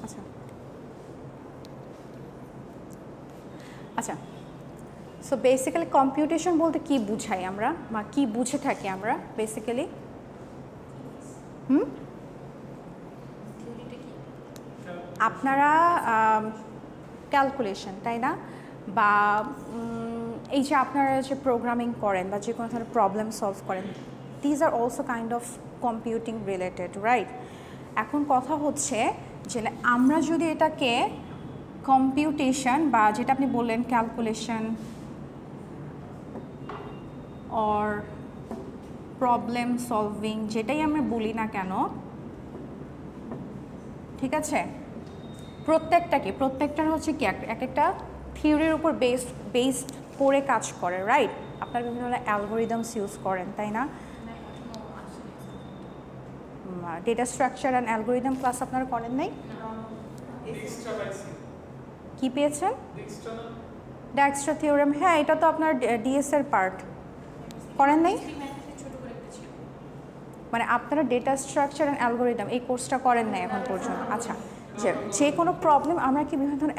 আচ্ছা আচ্ছা so basically computation বলতে কি বুঝাই আমরা বা কি বুঝে থাকি আমরা বেসিক্যালি আপনারা ক্যালকুলেশন তাই না বা এই যে আপনারা যে প্রোগ্রামিং করেন বা যে কোনো ধরনের প্রবলেম সলভ করেন these are also kind of computing related right এখন কথা হচ্ছে যে আমরা যদি এটাকে কম্পিউটেশন বা যেটা আপনি বললেন ক্যালকুলেশন অর প্রবলেম সলভিং যেটাই আমরা বলি না কেন ঠিক আছে প্রত্যেকটার হচ্ছে কি এক একটা থিওরির উপর বেসড করে কাজ করে রাইট আপনারা বিভিন্ন ধরনের অ্যালগোরিদমস ইউজ করেন তাই না data structure and algorithm class আপনারা করেন নাই কি পেয়েছেন ডাইকস্ট্রা থিওরেম হ্যাঁ এটা তো আপনার ডিএস এর পার্ট করেন নাই মানে আপনারা ডেটা স্ট্রাকচার অ্যান্ড অ্যালগোরিদম এই কোর্সটা করেন নাই এখন পর্যন্ত আচ্ছা যে কোনো প্রবলেম আমরা কি বিভিন্ন ধরনের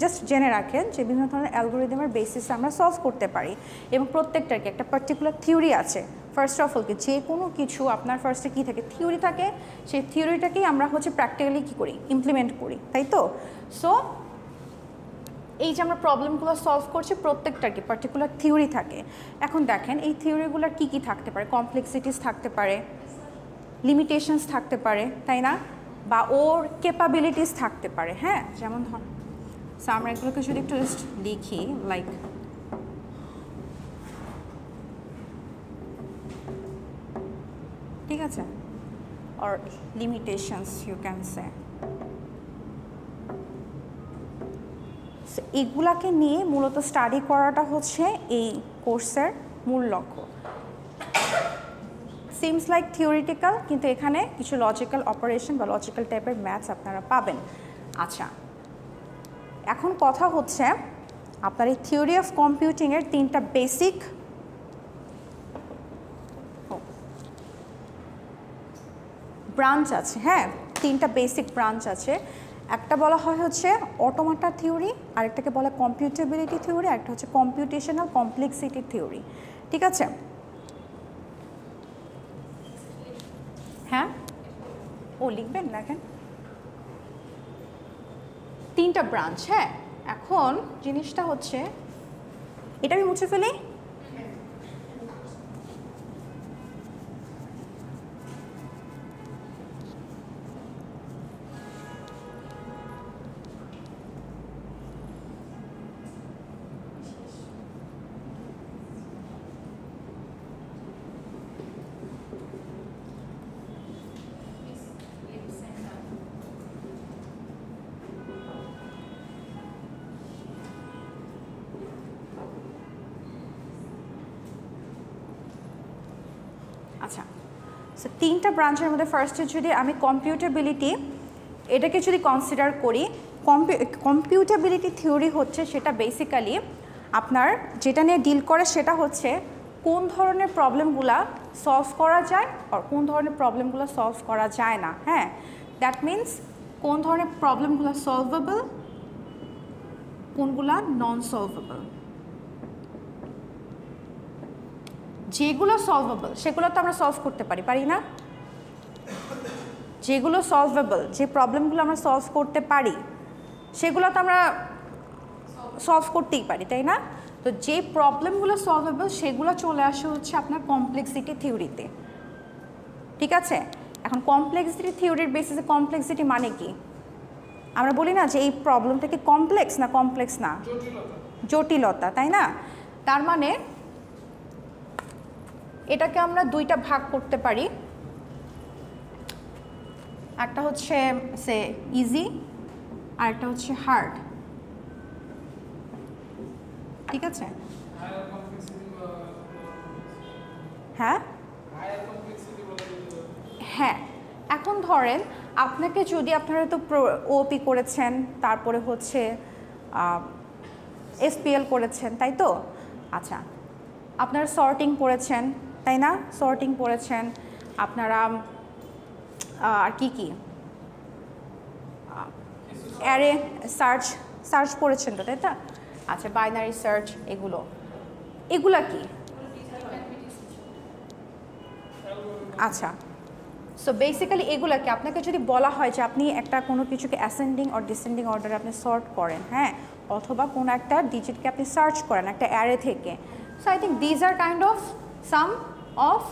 জাস্ট জেনে রাখেন যে বিভিন্ন ধরনের অ্যালগোরিদমের বেসিসে আমরা সলভ করতে পারি এবং প্রত্যেকটার কি একটা পার্টিকুলার থিওরি আছে ফার্স্ট অফ অল কি যে কোনো কিছু আপনার ফার্স্টে কী থাকে থিওরি থাকে সেই থিওরিটাকেই আমরা হচ্ছে প্র্যাকটিক্যালি কী করি ইমপ্লিমেন্ট করি তাই তো সো এই যে আমরা প্রবলেমগুলো সলভ করছি প্রত্যেকটার কি পার্টিকুলার থিওরি থাকে এখন দেখেন এই থিওরিগুলোর কী কী থাকতে পারে কমপ্লেক্সিটিস থাকতে পারে লিমিটেশনস থাকতে পারে তাই না বা ওর ক্যাপাবিলিটিস থাকতে পারে হ্যাঁ যেমন সো আমরা এগুলোকে যদি একটু জাস্ট লিখি লাইক ঠিক আছে or limitations you can say এগুলাকে নিয়ে মূলত স্টাডি করাটা হচ্ছে এই কোর্সের মূল লক্ষ্য সিমস লাইক থিওরিটিক্যাল কিন্তু এখানে কিছু লজিক্যাল অপারেশন বা লজিক্যাল টাইপের ম্যাথস আপনারা পাবেন আচ্ছা এখন কথা হচ্ছে আপনার এই থিওরি অফ কম্পিউটিংয়ের তিনটা বেসিক ব্রাঞ্চ আছে হ্যাঁ তিনটা বেসিক ব্রাঞ্চ আছে একটা বলা হয় হচ্ছে অটোমাটা থিওরি আরেকটাকে বলা কম্পিউটেবিলিটি থিওরি আরেকটা হচ্ছে কম্পিউটেশনাল কমপ্লেক্সিটি থিওরি ঠিক আছে হ্যাঁ ও লিখবেন দেখেন তিনটা ব্রাঞ্চ হ্যাঁ এখন জিনিসটা হচ্ছে এটা আমি মুছে ফেলি আচ্ছা সো তিনটা ব্রাঞ্চের মধ্যে ফার্স্টে যদি আমি কম্পিউটেবিলিটি এটাকে যদি কনসিডার করি কম্পিউটেবিলিটি থিওরি হচ্ছে সেটা বেসিক্যালি আপনার যেটা নিয়ে ডিল করে সেটা হচ্ছে কোন ধরনের প্রবলেমগুলা সলভ করা যায় আর কোন ধরনের প্রবলেমগুলো সলভ করা যায় না হ্যাঁ দ্যাট মিনস কোন ধরনের প্রবলেমগুলো সলভেবল কোনগুলা নন সলভেবল যেগুলো সলভেবল সেগুলো তো আমরা সলভ করতে পারি না যেগুলো সলভেবল যে প্রবলেমগুলো আমরা সলভ করতে পারি সেগুলো তো আমরা সলভ করতেই পারি তাই না তো যে প্রবলেমগুলো সলভেবল সেগুলো চলে আসে হচ্ছে আপনার কমপ্লেক্সিটি থিওরিতে ঠিক আছে এখন কমপ্লেক্সিটি থিওরির বেসিসে কমপ্লেক্সিটি মানে কি আমরা বলি না যে এই প্রবলেমটা কি কমপ্লেক্স না কমপ্লেক্স না জটিলতা তাই না তার মানে এটাকে আমরা দুইটা ভাগ করতে পারি একটা হচ্ছে সে ইজি আর একটা হচ্ছে হার্ড ঠিক আছে হ্যাঁ হ্যাঁ এখন ধরেন আপনাকে যদি আপনারা তো ওপি করেছেন তারপরে হচ্ছে এসপিএল করেছেন তাই তো আচ্ছা আপনারা সর্টিং পড়েছেন তাই না সর্টিং পড়েছেন আপনারা আর কি অ্যারে সার্চ করেছেন তো, তাই তো? আচ্ছা, বাইনারি সার্চ, এগুলা কি? আচ্ছা, সো বেসিক্যালি এগুলা কি, আপনাকে যদি বলা হয় যে আপনি একটা কোনো কিছুকে অ্যাসেন্ডিং অর ডিসেন্ডিং অর্ডারে আপনি সর্ট করেন, হ্যাঁ, অথবা কোনো একটা ডিজিটকে আপনি সার্চ করেন একটা অ্যারে থেকে, so I think these are kind of some of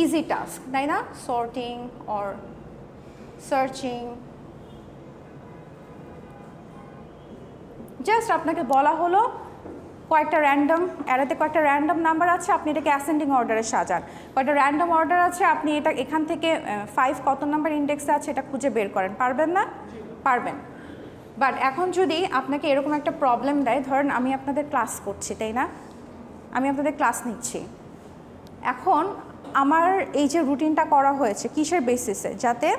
easy task, তাই না? সর্টিং অর সার্চিং, জাস্ট আপনাকে বলা হলো কয়েকটা র্যান্ডম অ্যারেতে কয়েকটা র্যান্ডম নাম্বার আছে, আপনি এটাকে অ্যাসেন্ডিং অর্ডারে সাজান। কয়েকটা র্যান্ডম অর্ডার আছে, আপনি এটা এখান থেকে 5 কত নাম্বার ইন্ডেক্সে আছে এটা খুঁজে বের করেন, পারবেন না? পারবেন। বাট এখন যদি আপনাকে এরকম একটা প্রবলেম দেয়, ধরেন আমি আপনাদের ক্লাস করছি, তাই না? আমি আপনাদের ক্লাস নিচ্ছি, এখন আমার এই যে রুটিনটা করা হয়েছে কিসের বেসিসে, যাতে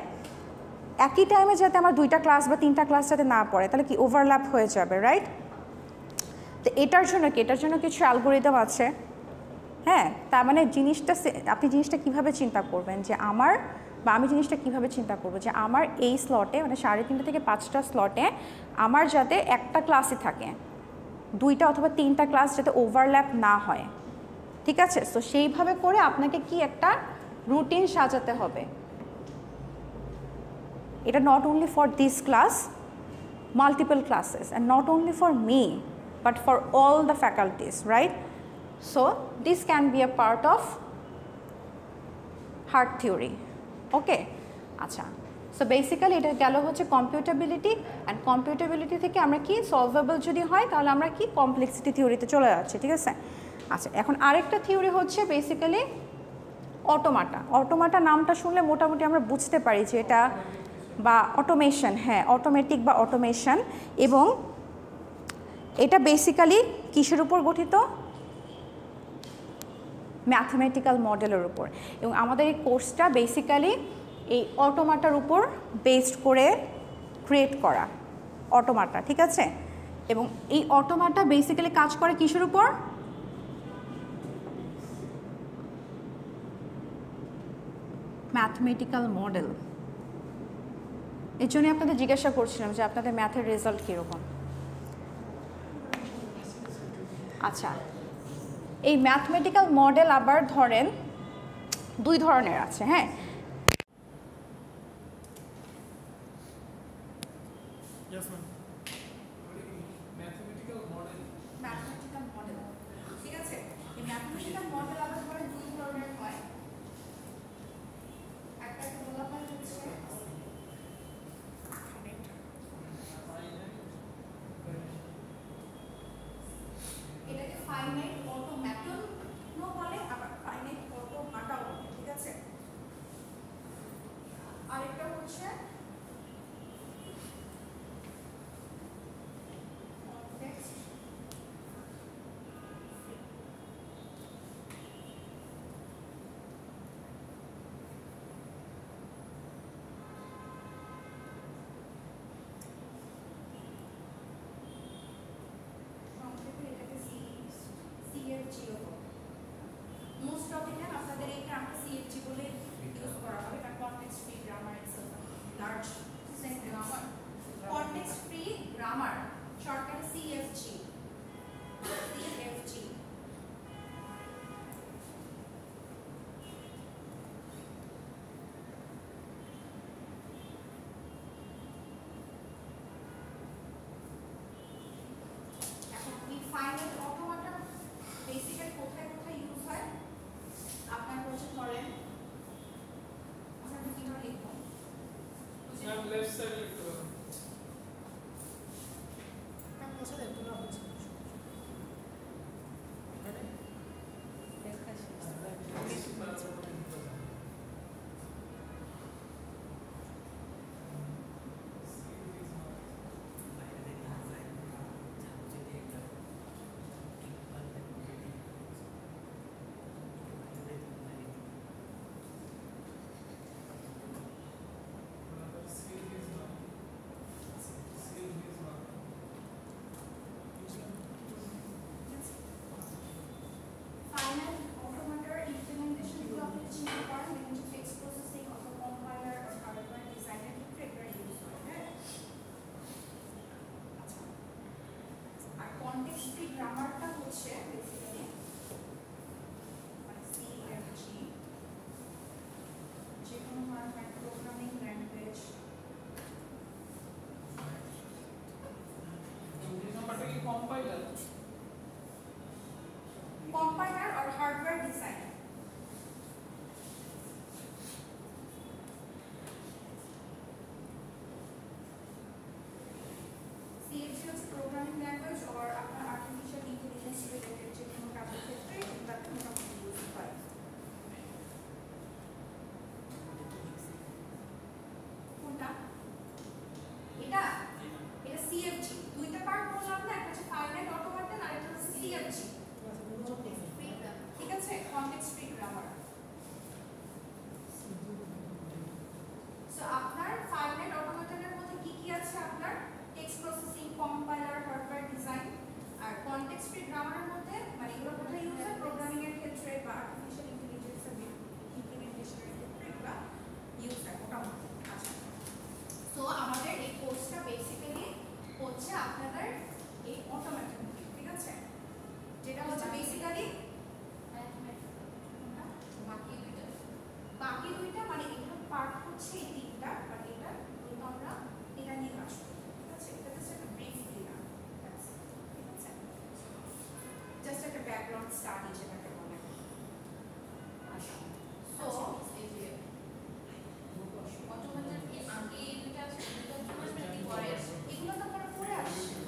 একই টাইমে যাতে আমার 2টা ক্লাস বা 3টা ক্লাস যাতে না পড়ে, তাহলে কি ওভারল্যাপ হয়ে যাবে, রাইট? তো এটার জন্য কি, এটার জন্য কিছু অ্যালগোরিদম আছে, হ্যাঁ। তার মানে আপনি জিনিসটা কীভাবে চিন্তা করবেন যে আমি জিনিসটা কীভাবে চিন্তা করবো যে আমার এই স্লটে, মানে 3:30 থেকে 5টা স্লটে আমার যাতে একটা ক্লাসই থাকে, 2টা অথবা 3টা ক্লাস যাতে ওভারল্যাপ না হয়, ঠিক আছে? তো সেইভাবে করে আপনাকে কি একটা রুটিন সাজাতে হবে। এটা not only for this class, multiple classes, and not only for me but for all the faculties, right? So this can be a part of hard theory, okay? আচ্ছা, সো বেসিক্যালি এটা গেল হচ্ছে কম্পিউটেবিলিটি, and কম্পিউটেবিলিটি থেকে আমরা কি solvable যদি হয় তাহলে আমরা কি কমপ্লেক্সিটি থিওরিতে চলে যাচ্ছি, ঠিক আছে? আচ্ছা, এখন আরেকটা থিওরি হচ্ছে বেসিক্যালি অটোমাটা নামটা শুনলে মোটামুটি আমরা বুঝতে পারি যে এটা বা অটোমেশন, হ্যাঁ, অটোমেটিক বা অটোমেশন, এবং এটা বেসিক্যালি কিসের উপর গঠিত? ম্যাথমেটিক্যাল মডেলের উপর, এবং আমাদের এই কোর্সটা বেসিক্যালি এই অটোমাটার উপর বেসড করে ক্রিয়েট করা অটোমাটা, ঠিক আছে? এবং এই অটোমাটা বেসিক্যালি কাজ করে কিসের উপর? Mathematical model. এর জন্যই আপনাদের জিজ্ঞাসা করছিলাম যে আপনাদের ম্যাথের রেজাল্ট কীরকম। আচ্ছা, এই ম্যাথমেটিক্যাল মডেল আবার ধরেন 2 ধরনের আছে, হ্যাঁ। ম্যাথমেটিক্যাল মডেল, ঠিক আছে? এই ম্যাথমেটিক্যাল মডেল আবার ধরেন 2 ধরনের হয়। একটা বলা হয় হচ্ছে এটাকে ফাইনাইট অটোম্যাটন বলে, আবার ফাইনাইট অটোমাটাও বলে, ঠিক আছে? আরেকটা হচ্ছে মোস্ট অফ দ্য টাইম আপনাদের এই টার্মটা সিএফজি বলে ইউজ করা হবে, কারণ context free grammar it's large sense grammar, context free grammar শর্টকাটে সিএফজি। এখন এই ফাইনাল অটোমাটা বেসিক্যালি কোথায় কোথায় ইউজ হয়? আপনার হচ্ছে ধরেন আমরা কিভাবে লিখব? লেফট সাইড লিখতে হবে। হচ্ছে বেসিক্যালি মানে সিএফজি, যে কোনো ধরনের প্রোগ্রামিং ল্যাঙ্গুয়েজ। কম্পাইলার আর হার্ডওয়্যার ডিজাইন। সিএফজি হচ্ছে প্রোগ্রামিং ল্যাঙ্গুয়েজ আর আপনার আর্টিফিশিয়াল ইন্টেলিজেন্স রিলেটেড যে কোনো কাজের ক্ষেত্রে এগুলোকে মোটামুটি ইউজ হয়। কোনটা? এটা এটা সিএফজি, দুইটা পার্ট বললাম না, একটা হচ্ছে ফাইনাইট অটোমেটন আর একটা হচ্ছে সিএফজি। ঠিক আছে, কনটেক্সট ফ্রি গ্রামার। সো আপনার ফাইনাইট অটোমেটনের মধ্যে কি কি আছে? আপনার text processing, compiler, hardware design. আর কনটেক্সট ফ্রি গ্রামারের মধ্যে মানে এগুলো কোথায় ইউজ হয়? প্রোগ্রামিং এর ক্ষেত্রে বা আর্টিফিশিয়াল ইন্টেলিজেন্সের ইমপ্লিমেন্টেশনের ক্ষেত্রে এগুলো ইউজ হয় মোটামুটি। আচ্ছা, সো আমাদের এই কোর্সটা বেসিক্যালি হচ্ছে আপনাদের এই অটোমেটন, ঠিক আছে, যেটা হচ্ছে বেসিক্যালি বাকি দুইটা মানে এগুলো পার্ট হচ্ছে এই তিনটা, বাট এটা আমরা এটা নিয়ে কাজ করব, ঠিক আছে। এটা জাস্ট একটা ব্রিফ দিলাম, ঠিক আছে, জাস্ট একটা ব্যাকগ্রাউন্ড স্টাডি যেটাকে বলে। আচ্ছা, সো এই যে অটোমেটন কি আগে এই দুইটা আছে, এগুলো তো আপনারা পড়ে আসছেন,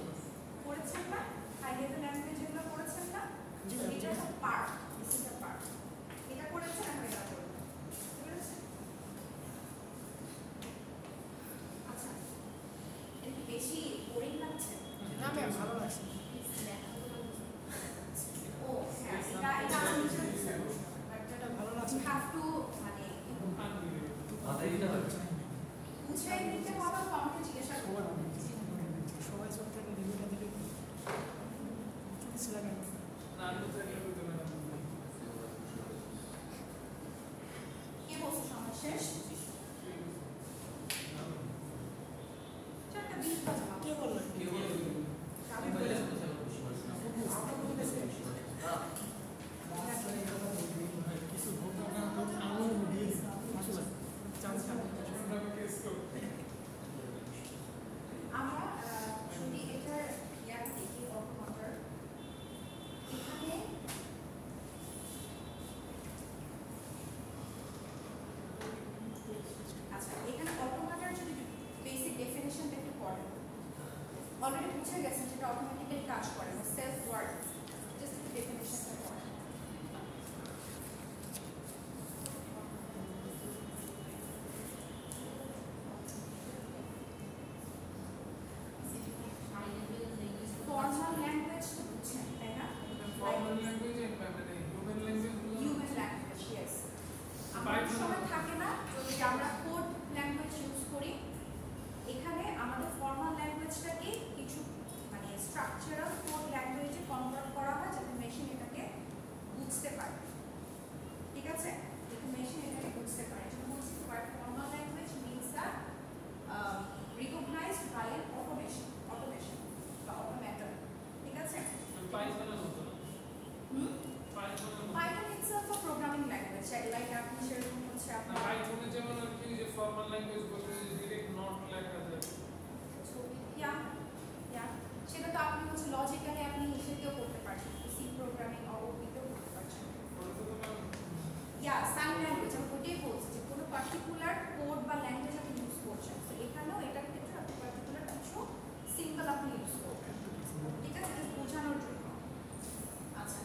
পড়েছেন না? হাই লেভেল ল্যাঙ্গুয়েজ এগুলো পড়েছেন না? এটা একটা part, this is a part. এটা পড়েছেন, এখন এটা পড়বেন। আচ্ছা, এটা কি বেশি বোরিং লাগছে? না ম্যাম, ভালো লাগছে। ও হ্যাঁ, এটা আমি এটা ভালো লাগছে। হ্যাভ টু মানে বুঝাই নিতে হবে, তো আমাকে জিজ্ঞাসা করতে হবে। সবাই সব থেকে রিভিউটা দিলে কিছু লাগে না। কে বলছে সময় শেষ? চারটা 20 বাজে না। কে বললো? আমি বলেছি। কিছু ভোট না আঙুল দিয়ে আসলে চান্স আমরা যদি এটার ইয়ার দেখি অটোমেটর, এখানে আচ্ছা এখানে অটোমেটর যদি বেসিক ডেফিনেশনটা একটু পড়েন, অলরেডি বুঝে গেছেন যেটা অটোমেটিক্যালি কাজ করে, সেলফ ওয়ার্ক, জাস্ট একটু ডেফিনেশনটা পড়েন। ফর্মাল ল্যাঙ্গুয়েজ তো বুঝছেন, তাই না? Human language, yes. আমাদের সময় থাকে না যে আমরা কোড ল্যাঙ্গুয়েজ ইউজ করি, এখানে আমাদের ফর্মাল ল্যাঙ্গুয়েজটাকে কিছু মানে স্ট্রাকচারাল কোড ল্যাঙ্গুয়েজে কনভার্ট করা হয় যাতে মেশিন এটাকে বুঝতে পারে, ঠিক আছে, যাতে মেশিন এটাকে বুঝতে পারে। যেমন বলছি formal language means the recognised by an automation বা অটোমেটন, ঠিক আছে। Python itself a programming language, like আপনি সেরকম হচ্ছে আপনার পাইথনে যেমন আর কি যে ফর্মাল ল্যাঙ্গুয়েজ বলতে যে ডিরেক্ট নট লেখা যায়, ইয়া সেটা তো আপনি হচ্ছে লজিক্যালি আপনি সেটাও করতে পারছেন, সি প্রোগ্রামিং অববিতেও করতে পারছেন। ইয়া সাইন ল্যাঙ্গুয়েজ আমি ওটাই বলছি যে কোনো পার্টিকুলার কোড বা ল্যাঙ্গুয়েজ আপনি ইউজ করছেন, তো এখানেও এটার ক্ষেত্রে আপনি পার্টিকুলার কিছু সিম্বল আপনি ইউজ করবেন, ঠিক আছে, জাস্ট বোঝানোর জন্য। আচ্ছা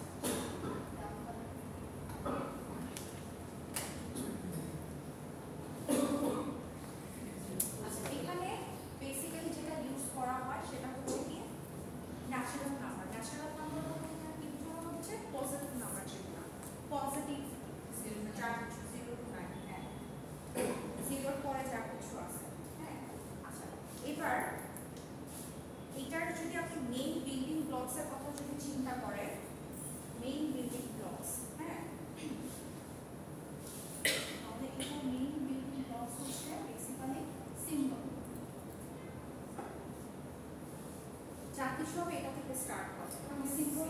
আচ্ছা, এখানে বেসিক্যালি যেটা ইউজ করা হয় সেটা হচ্ছে কি ন্যাচারাল নাম্বার। ন্যাচারাল নাম্বার কিন্তু হচ্ছে পজিটিভ নাম্বার, যেগুলো পজিটিভ যা কিছু 0 to 9, হ্যাঁ 0 পরে যা কিছু আছে, হ্যাঁ। আচ্ছা এবার এটার যদি আপনি মেইন বিল্ডিং ব্লকসের কথা যদি চিন্তা করেন, মেইন বিল্ডিং ব্লকস, হ্যাঁ, তাহলে এটা মেইন বিল্ডিং ব্লকস হচ্ছে বেসিক্যালি সিম্বল। যা কিছু হবে এটা থেকে স্টার্ট করে, সিম্বল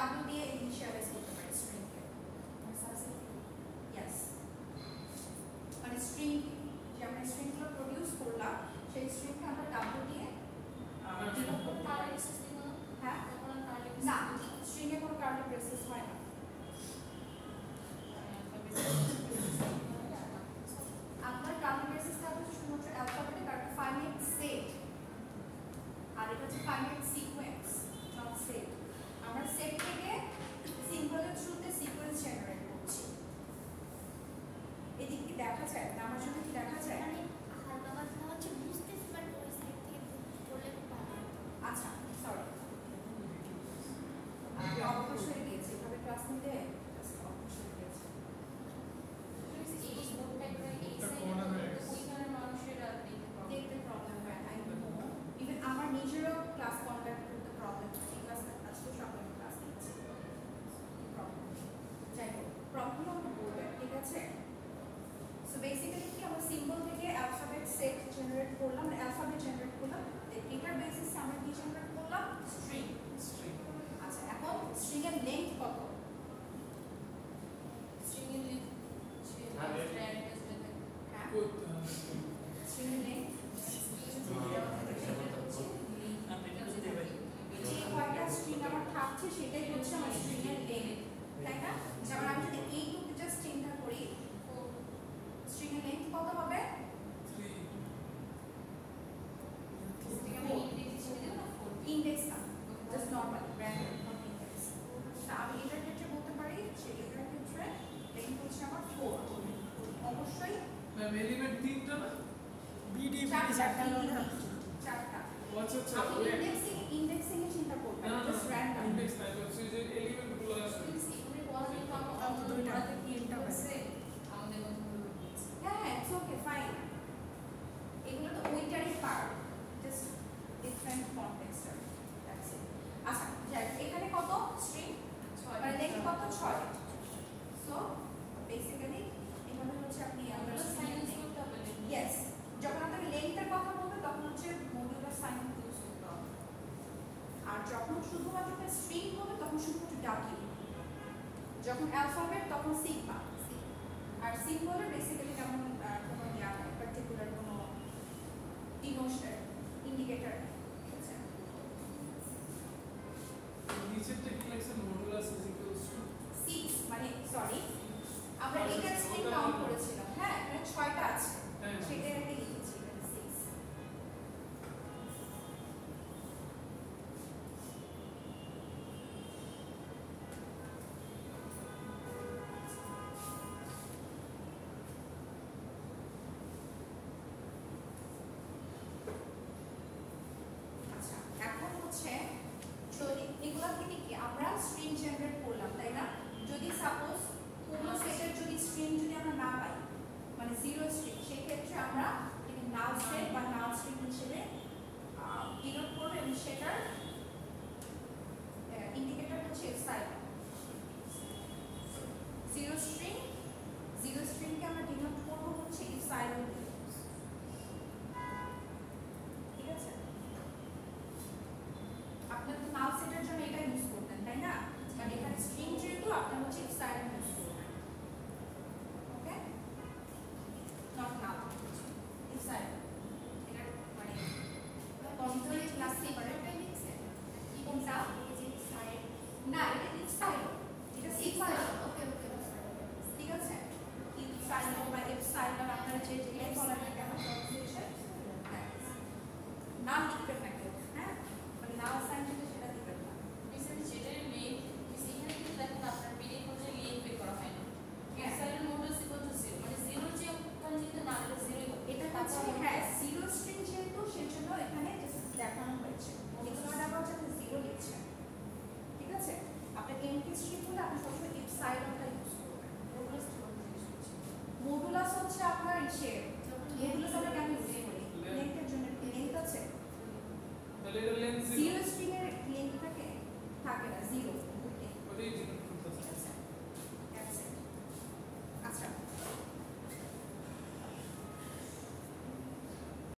ডাব্লিউ দিয়ে ইনিশিয়ালাইজ করতে পারি স্ট্রিংকে। ইয়েস, মানে স্ট্রিং যে আমরা স্ট্রিংগুলো প্রডিউস করলাম সেই স্ট্রিংকে আমরা ডাব্লিউ দিয়ে ডিনোট করতে পারি। হ্যাঁ, না স্ট্রিংয়ে কোনো কার্লি ব্রেসেস হয় না। আপনার কার্লি ব্রেসেসটা হচ্ছে শুধুমাত্র অ্যালফাবেটে, কারণ ফাইনাইট সেট আর এটা হচ্ছে ফাইনাইট সিকোয়েন্স, নট সেট। আমরা সেট থেকে সিম্বলের থ্রুতে সিকোয়েন্স জেনারেট করছি। এদিক কি দেখা যায়? আমার জন্য কি দেখা যায়? আচ্ছা, সরি, অবকাশ হয়ে গিয়েছে এভাবে ক্লাস নিতে, অবকাশ হয়ে গিয়েছে। দেখতে প্রবলেম হয়, আই নো। ইভেন আমার নিজেরও ক্লাস কন্ডাক্ট করতে প্রবলেম হয়। এই ক্লাসটা আজকে সকালে ক্লাস নিচ্ছি, প্রবলেম। যাই হোক, প্রবলেম আমরা বলবেন, ঠিক আছে? সো বেসিক্যালি কি আমরা সিম্বল থেকে অ্যালফাবেট সেট জেনারেট করলাম, অ্যালফাবেট জেনারেট করলাম, এটার বেসিসে আমরা কি জেনারেট করলাম? স্ট্রিং। আচ্ছা, এখন স্ট্রিং এর লেন্থ কত? স্ট্রিং এর লেন্থ যে কয়টা স্ট্রিং আমার থাকছে সেটাই হচ্ছে আমার স্ট্রিং এর লেন্থ, তাই না? যেমন আমি যদি এইটুকু জাস্ট চিন্তা করি, স্ট্রিং এর লেন্থ কত হবে? ইন্ডেক্স না, just normal random not index. তা আমি এটার ক্ষেত্রে বলতে পারি যে এটার ক্ষেত্রে লেন্থ হচ্ছে আমার 4। অবশ্যই এলিমেন্ট তিনটা না? চারটা। আচ্ছা, আপনি ইন্ডেক্সিং এ চিন্তা করবেন, জাস্ট র্যান্ডম। ইন্ডেক্স না, হচ্ছে যে এলিমেন্টগুলো আছে। হ্যাঁ, ইটস ওকে, ফাইন। এগুলো তো ওইটারই part, just different context. That's it. আচ্ছা, যাই হোক, এখানে কত স্ট্রিং? মানে লেন্থ কত? 6। সো বেসিক্যালি এখানে হচ্ছে আপনি ইয়েস, যখন আপনি লেন্থের কথা বলবেন তখন হচ্ছে মডুলার সাইন ইউজ করতে হবে। আর যখন শুধুমাত্র স্ট্রিং হবে তখন শুধুমাত্র ডাব্লিউ। যখন অ্যালফাবেট তখন সিগমা। আর সিম্বলের বেসিক্যালি যেমন কোনো পার্টিকুলার কোনো ডিনোশন ইন্ডিকেটর আছে। নিচেরটা কি লাগছে? মডুলাস ইজ ইকুয়ালস টু 6, মানে সরি, আমরা এটা স্ট্রিং কাউন্ট করেছিলাম। হ্যাঁ, এখানে 6টা আছে, সেটাই আমি লিখেছি এখানে 6। আচ্ছা, এখন হচ্ছে যদি এগুলা থেকে কি আমরা স্ট্রিং জেনারেট করলাম, তাই না? যদি সাপোজ কোনো সেটের যদি স্ট্রিং যদি আমরা না পাই, মানে জিরো স্ট্রিং, সেই ক্ষেত্রে আমরা এটি নাল সেট বা নাল স্ট্রিং হিসেবে ডিনোট করব এবং সেটার ইন্ডিকেটর হচ্ছে এপসাইলন। জিরো স্ট্রিংকে আমরা ডিনোট করব হচ্ছে এপসাইলন দিয়ে। ঠিক আছে? আপনার তো নাল সেটের জন্য এটা ইউজ করতেন, তাই না? মানে এখানে স্ট্রিং যেহেতু আপনার হচ্ছে এপসাইলন ইউজ করবেন। ওকে, নট নাল, এপসাইলন। এটা মানে কন্ট্রোল ক্লাস সেপারেট লিখছে কোনটা? না, এটা এপসাইলন, এটা এপসাইলন। ওকে, ঠিক আছে? এপসাইলন বা এপসাইলন আপনারা যে যেটাই বলেন না কেন প্রনাউন্সিয়েশন নাম লিখবেন না কেউ, হ্যাঁ? মানে নাম সাইন দিলে সেটা দিবেন না। এটা হচ্ছে হ্যাঁ, জিরো স্ট্রিং যেহেতু সেজন্য এখানে দেখানো হয়েছে। এগুলো আবার হচ্ছে জিরো লিখছে, ঠিক আছে? আপনার এমটি স্ট্রিং হলে আপনি সবসময় এপসাইলনটা ইউজ করবেন। মডুলাস হচ্ছে আপনার ইসে, মডুলাস আমরা